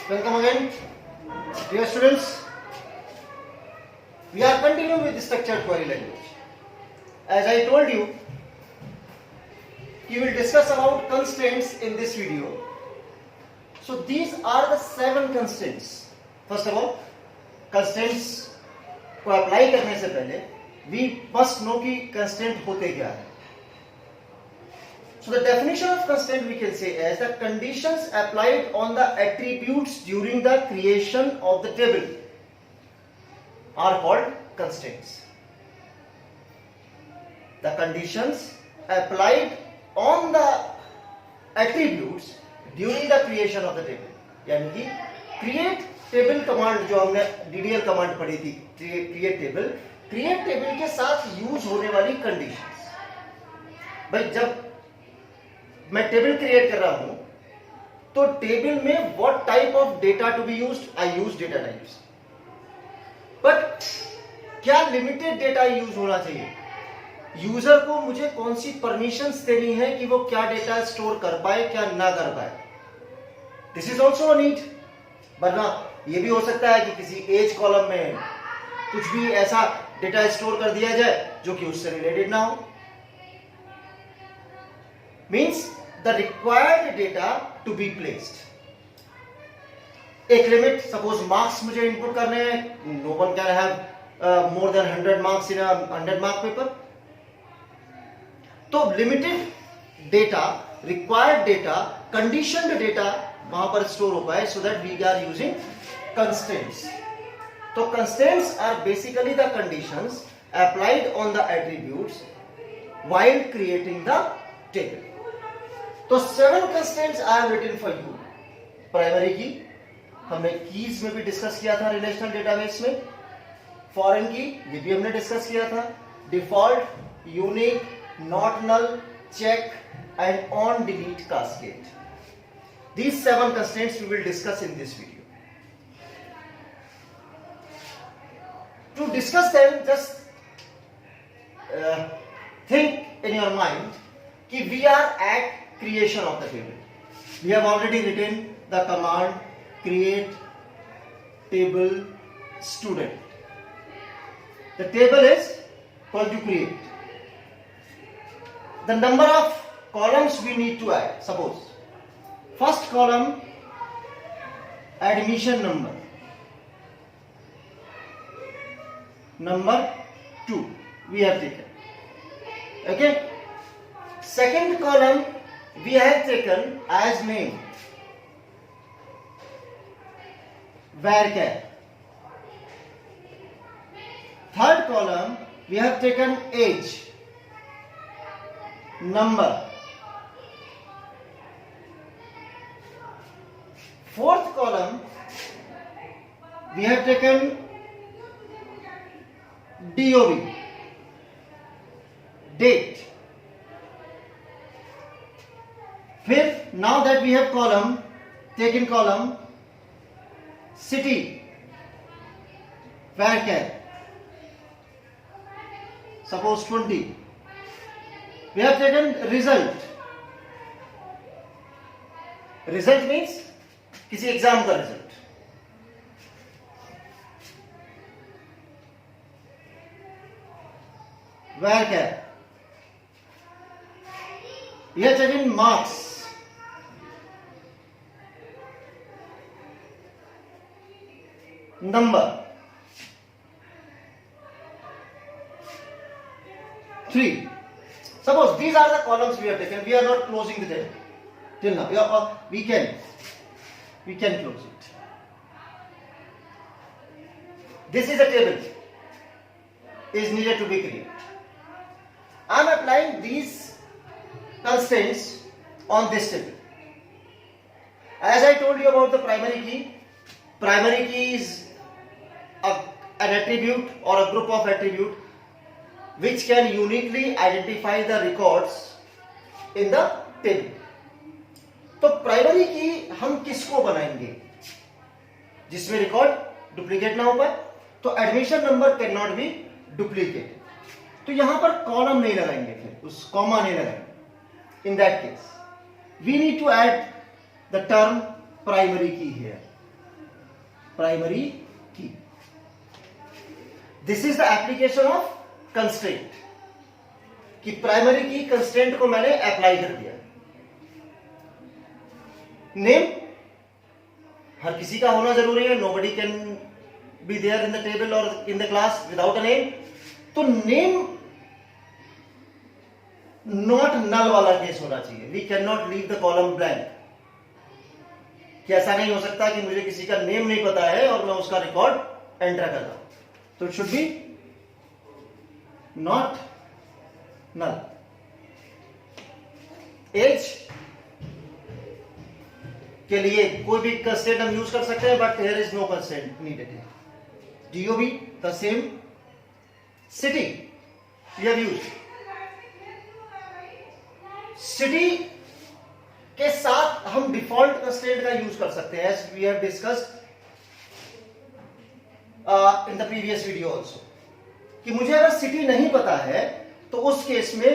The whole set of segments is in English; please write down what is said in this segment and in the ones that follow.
Welcome again, dear students. We are continuing with the structured query language. As I told you, we will discuss about constraints in this video. So these are the 7 constraints. First of all, constraints को apply करने से पहले we must know कि constraint होते क्या है. So the definition of constraint we can say as the conditions applied on the attributes during the creation of the table are called constraints. The conditions applied on the attributes during the creation of the table. यानी कि create table command जो हमने DDL command पढ़ी थी, create table के साथ use होने वाली conditions. भाई जब मैं टेबल क्रिएट कर रहा हूं तो टेबल में what type of data to be used, I use data types. But क्या लिमिटेड डेटा यूज होना चाहिए? यूजर को मुझे कौन सी परमिशंस देनी है कि वो क्या डेटा स्टोर कर पाए, क्या ना कर पाए. This is also a need. वरना ये भी हो सकता है कि किसी एज कॉलम में कुछ भी ऐसा डेटा स्टोर कर दिया जाए जो कि उससे रिलेटेड ना हो. Means the required data to be placed. एक लिमिट, सपोज मार्क्स मुझे इनपुट करने हैं. No one can have more than 100 marks in 100 mark paper. तो limited data, required data, conditioned data वहां पर स्टोर हो पाए so that we are using constraints. तो constraints are basically the conditions applied on the attributes while creating the table. तो 7 constraints I have written for you. Primary key हमने keys में भी discuss किया था, रिलेशनल डेटाबेस में. Foreign की ये भी हमने डिस्कस किया था. Default, unique, not null, check and on delete cascade. These 7 constraints we will discuss in this video. To discuss them, just think in your mind कि we are at creation of the table. We have already written the command create table student. The table is called to create. The number of columns we need to add. Suppose first column admission number, number 2 we have taken. Okay. Second column we have taken as name varchar. Third column we have taken age, number. Fourth column we have taken DOB, date. Fifth, now that we have taken column city, varchar, suppose 20. We have taken result. Result means किसी exam का result. varchar. We have taken marks. Number 3. Suppose these are the columns we have taken. We are not closing the table till now. We can close it. This is a table is needed to be created. I am applying these constraints on this table. As I told you about the primary key. Primary key is an attribute or a group of attribute which can uniquely identify the records in the table. तो primary की हम किसको बनाएंगे? जिसमें record duplicate ना हो पाए. तो admission number can not be duplicated. तो यहां पर कॉलम नहीं लगाएंगे, फिर उस कॉमा नहीं लगाएंगे. In that case we need to add the term primary key here. Primary key. This is the application of constraint, कि प्राइमरी की कंस्ट्रेंट को मैंने अप्लाई कर दिया। नेम हर किसी का होना जरूरी है, nobody can be there in the table और in the class without a name. तो नेम नॉट नल वाला केस होना चाहिए। We can not leave the column blank, कि ऐसा नहीं हो सकता कि मुझे किसी का नेम नहीं पता है और मैं उसका रिकॉर्ड एंटर कर रहा हूं। तो it should be not null. Age के लिए कोई भी कंस्ट्रेंट हम यूज कर सकते हैं, but here is no constraint needed. DOB the same. City we have used. City के साथ हम डिफॉल्ट कंस्ट्रेंट का यूज कर सकते हैं, as we have discussed in the previous video also, कि मुझे अगर सिटी नहीं पता है तो उस केस में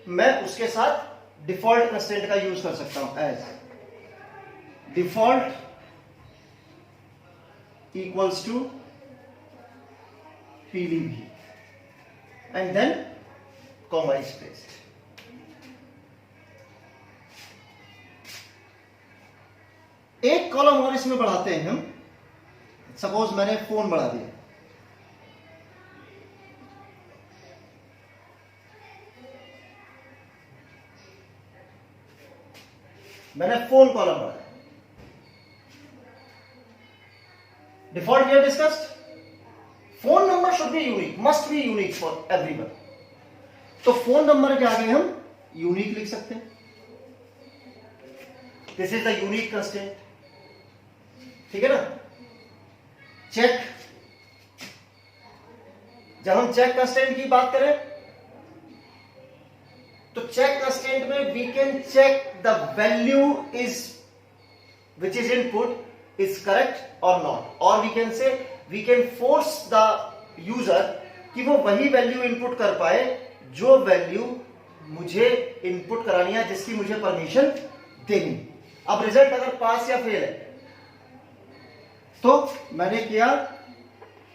मैं उसके साथ डिफॉल्ट कंस्ट्रेंट का यूज कर सकता हूं, as default equals to PDB and then comma is placed. एक कॉलम और इसमें बढ़ाते हैं हम। सपोज मैंने फोन बढ़ा दिया, मैंने फोन कॉलम बढ़ाया। Default we have discussed, phone number should be unique, must be unique for everyone. तो फोन नंबर के आगे हम यूनिक लिख सकते हैं। This is the unique constraint, ठीक है ना। चेक, जब हम चेक कंस्ट्रेंट की बात करें तो चेक कंस्ट्रेंट में we can check the value is which is input is correct और नॉट, और we can say we can force the user कि वो वही वैल्यू इनपुट कर पाए जो वैल्यू मुझे इनपुट करानी है, जिसकी मुझे परमिशन देनी। अब रिजल्ट अगर पास या फेल है तो मैंने किया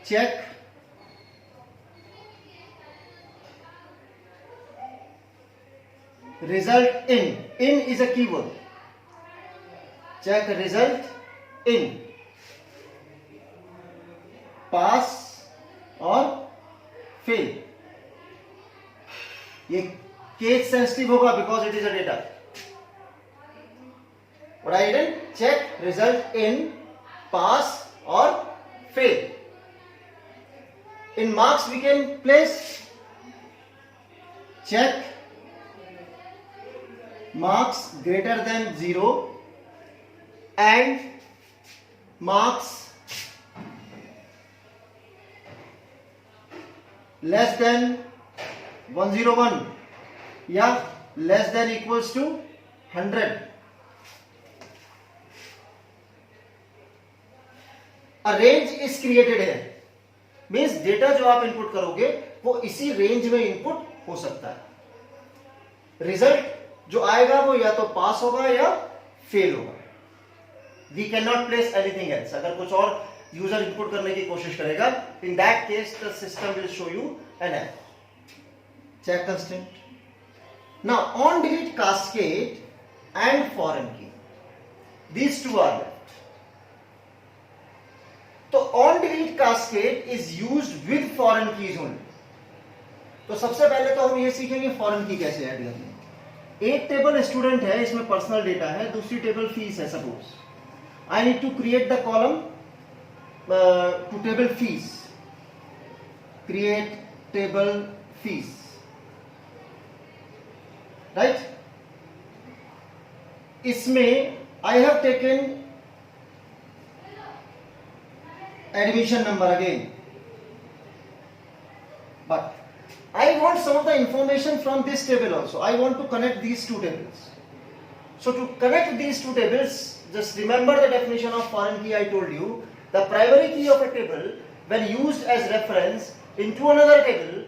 check result in. In is a keyword. Check result in pass और फेल। ये केस सेंसिटिव होगा because it is a data. What I did? Check result in pass or fail. In marks we can place check marks greater than 0 and marks less than 101 या less than equals to 100. A range is created here. Means data जो आप input करोगे वो इसी range में input हो सकता है। रिजल्ट जो आएगा वो या तो पास होगा या फेल होगा। We can not place anything else. अगर कुछ और यूजर इनपुट करने की कोशिश करेगा, in that case the system will show you an error. Check constraint. Now on delete cascade and foreign key, these two are left. तो on delete cascade is used with foreign keys only. तो सबसे पहले तो हम ये सीखेंगे foreign की कैसे ऐड करनी है। एक टेबल स्टूडेंट है, इसमें पर्सनल डेटा है, दूसरी टेबल फीस है। Suppose I need to create the column to table fees. Create table fees, right. इसमें I have taken admission number again, but I want some of the information from this table also. I want to connect these two tables. So to connect these two tables, just remember the definition of foreign key I told you. The primary key of a table when used as reference into another table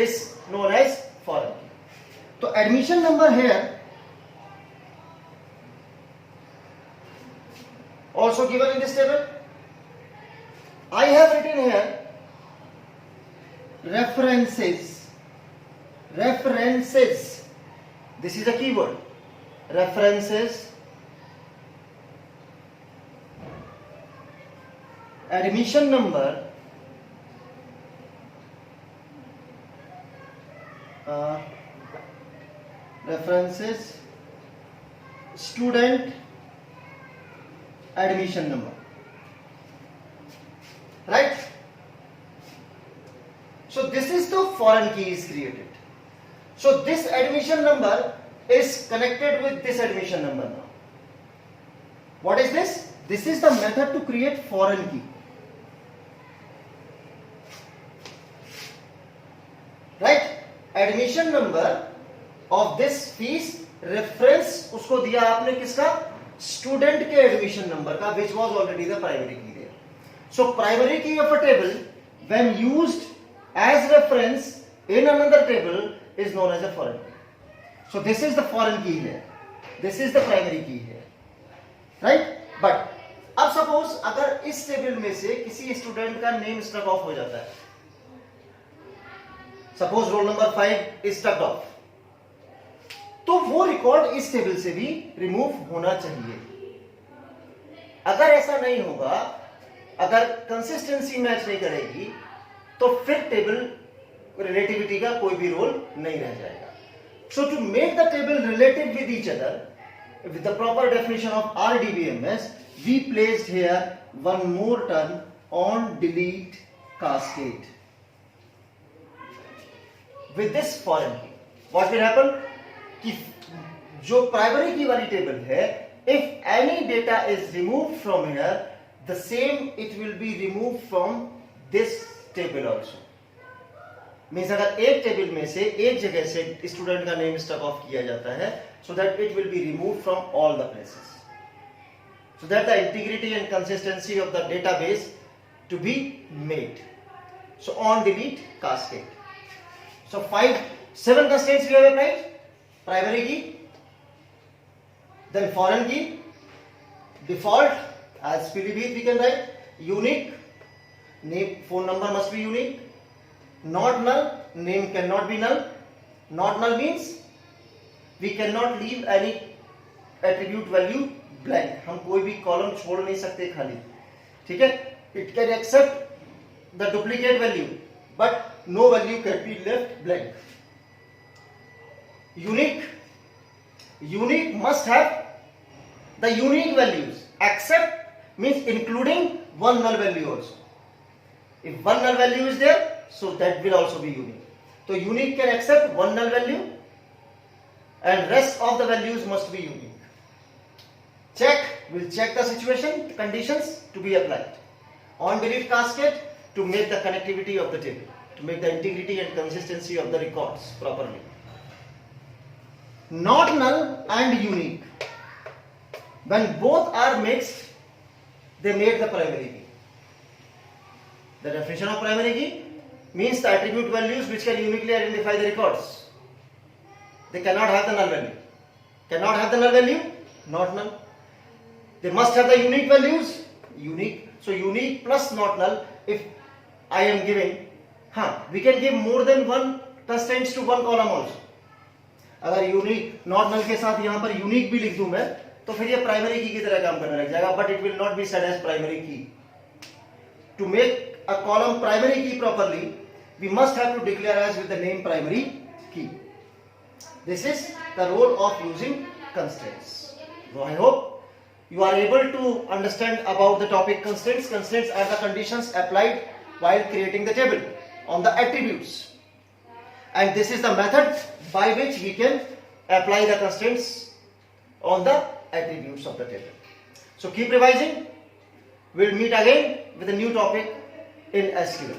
is known as foreign key. So admission number here also given in this table. I have written here references. References. This is a keyword. References. Admission number. References. Student admission number. Right? So this is the foreign key is created. So this admission number is connected with this admission number now. What is this? This is the method to create foreign key. Right? Admission number of this fees reference उसको दिया आपने किसका? Student के admission number का, which was already the primary key there. So primary key of a table when used as reference in another table is known as a foreign key. So this is the foreign key here. This is the primary key here. Right? But अब suppose अगर इस table में से किसी student का name struck of हो जाता है, suppose roll number 5 is struck off, तो वो रिकॉर्ड इस टेबल से भी रिमूव होना चाहिए. अगर ऐसा नहीं होगा, अगर कंसिस्टेंसी मैच नहीं करेगी, तो फिर टेबल रिलेटिविटी का कोई भी रोल नहीं रह जाएगा. So to make the table relative with each other, with the proper definition of RDBMS, we placed here one more term on delete cascade. With this foreign key, what will happen? कि जो primary key वाली table है, if any data is removed from here, the same it will be removed from this table also. Means अगर एक table में से एक जगह से स्टूडेंट का नेम स्ट्रक ऑफ किया जाता है, so that it will be remove from all the places, so that the integrity and consistency of the database to be made. So on delete cascade. So 7 constraints we have applied. Primary key, then foreign key, default as Pilibhit we can write, unique, name, phone number must be unique. Not null, name cannot be null. Not null means we cannot leave any attribute value blank. हम कोई भी column छोड़ नहीं सकते खाली. ठीक है? It can accept the duplicate value, but no value can be left blank. Unique must have the unique values. Accept means including one null value also. If one null value is there, so that will also be unique. So unique can accept one null value and rest of the values must be unique. Check, we'll check the situation, conditions to be applied. On delete cascade to make the connectivity of the table, to make the integrity and consistency of the records properly. Not null and unique, when both are mixed, they make the primary key. The definition of primary key means the attribute values which can uniquely identify the records. They cannot have the null value. Cannot have the null value, not null. They must have the unique values, unique. So unique plus not null. If I am giving, we can give more than one constraints to one column also. अगर unique not नल के साथ यहाँ पर unique भी लिख दूं मैं, तो फिर ये प्राइमरी की तरह काम करने लग जाएगा, but it will not be said as primary key. To make a column primary key properly, we must have to declare as with the name primary key. This is the role of using constraints. So I hope you are able to understand about the topic constraints. Constraints are the conditions applied while creating the table on the attributes, and this is the method by which we can apply the constraints on the attributes of the table. So keep revising. We'll meet again with a new topic in SQL.